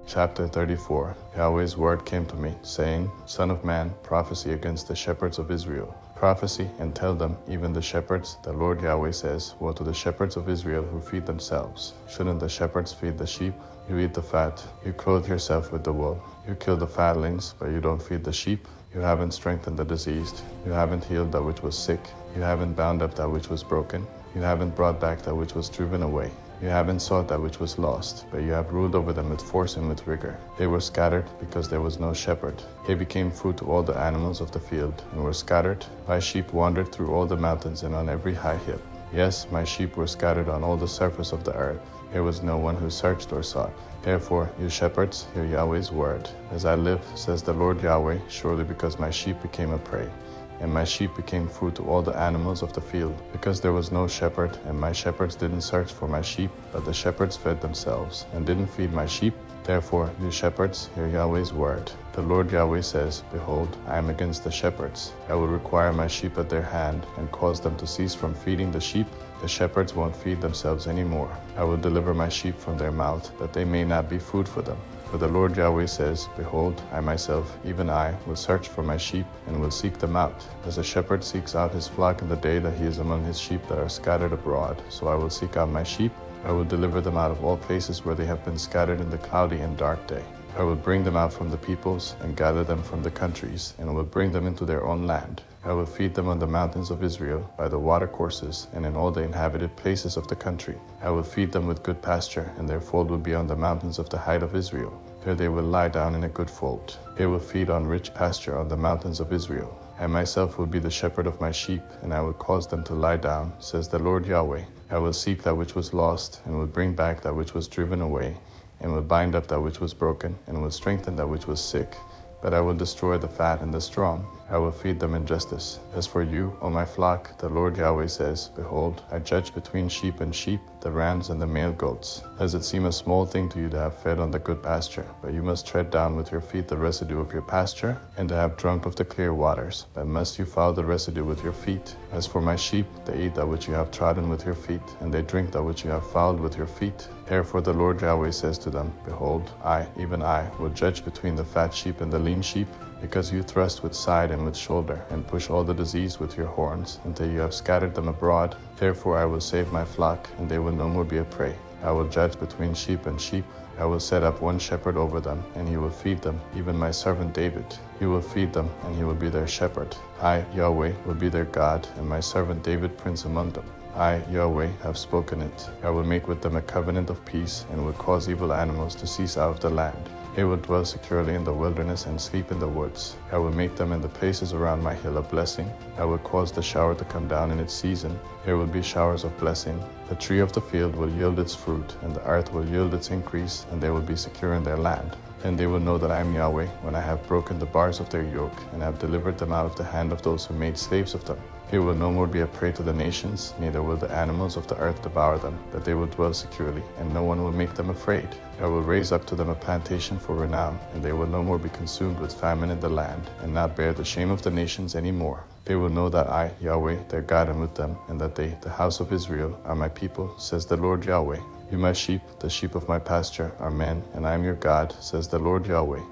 Chapter 34. Yahweh's word came to me, saying, Son of man, prophesy against the shepherds of Israel. Prophesy and tell them, even the shepherds, the Lord Yahweh says, Woe to the shepherds of Israel who feed themselves. Shouldn't the shepherds feed the sheep? You eat the fat, you clothe yourself with the wool. You kill the fatlings, but you don't feed the sheep. You haven't strengthened the diseased. You haven't healed that which was sick. You haven't bound up that which was broken. You haven't brought back that which was driven away. You haven't sought that which was lost, but you have ruled over them with force and with rigor. They were scattered because there was no shepherd. They became food to all the animals of the field, and were scattered. My sheep wandered through all the mountains and on every high hill. Yes, my sheep were scattered on all the surface of the earth. There was no one who searched or sought. Therefore, you shepherds, hear Yahweh's word. As I live, says the Lord Yahweh, surely because my sheep became a prey, and my sheep became food to all the animals of the field, because there was no shepherd, and my shepherds didn't search for my sheep, but the shepherds fed themselves, and didn't feed my sheep. Therefore, you shepherds, hear Yahweh's word. The Lord Yahweh says, Behold, I am against the shepherds. I will require my sheep at their hand, and cause them to cease from feeding the sheep. The shepherds won't feed themselves any more. I will deliver my sheep from their mouth, that they may not be food for them. For the Lord Yahweh says, Behold, I myself, even I, will search for my sheep, and will seek them out. As a shepherd seeks out his flock in the day that he is among his sheep that are scattered abroad, so I will seek out my sheep. I will deliver them out of all places where they have been scattered in the cloudy and dark day. I will bring them out from the peoples, and gather them from the countries, and will bring them into their own land. I will feed them on the mountains of Israel, by the watercourses, and in all the inhabited places of the country. I will feed them with good pasture, and their fold will be on the mountains of the height of Israel. There they will lie down in a good fold. They will feed on rich pasture on the mountains of Israel. I myself will be the shepherd of my sheep, and I will cause them to lie down, says the Lord Yahweh. I will seek that which was lost, and will bring back that which was driven away, and will bind up that which was broken, and will strengthen that which was sick. But I will destroy the fat and the strong. I will feed them in justice. As for you, O my flock, the Lord Yahweh says, Behold, I judge between sheep and sheep, the rams and the male goats. Does it seem a small thing to you to have fed on the good pasture, but you must tread down with your feet the residue of your pasture, and to have drunk of the clear waters, but must you foul the residue with your feet? As for my sheep, they eat that which you have trodden with your feet, and they drink that which you have fouled with your feet. Therefore the Lord Yahweh says to them, Behold, I, even I, will judge between the fat sheep and the lean sheep, because you thrust with side and with shoulder, and push all the disease with your horns, until you have scattered them abroad. Therefore I will save my flock, and they will no more be a prey. I will judge between sheep and sheep. I will set up one shepherd over them, and he will feed them, even my servant David. He will feed them, and he will be their shepherd. I, Yahweh, will be their God, and my servant David prince among them. I, Yahweh, have spoken it. I will make with them a covenant of peace, and will cause evil animals to cease out of the land. They will dwell securely in the wilderness and sleep in the woods. I will make them in the places around my hill a blessing. I will cause the shower to come down in its season. There will be showers of blessing. The tree of the field will yield its fruit, and the earth will yield its increase, and they will be secure in their land. Then they will know that I am Yahweh, when I have broken the bars of their yoke, and have delivered them out of the hand of those who made slaves of them. They will no more be a prey to the nations, neither will the animals of the earth devour them, but they will dwell securely, and no one will make them afraid. I will raise up to them a plantation for renown, and they will no more be consumed with famine in the land, and not bear the shame of the nations any more. They will know that I, Yahweh, their God, am with them, and that they, the house of Israel, are my people, says the Lord Yahweh. You my sheep, the sheep of my pasture, are men, and I am your God, says the Lord Yahweh.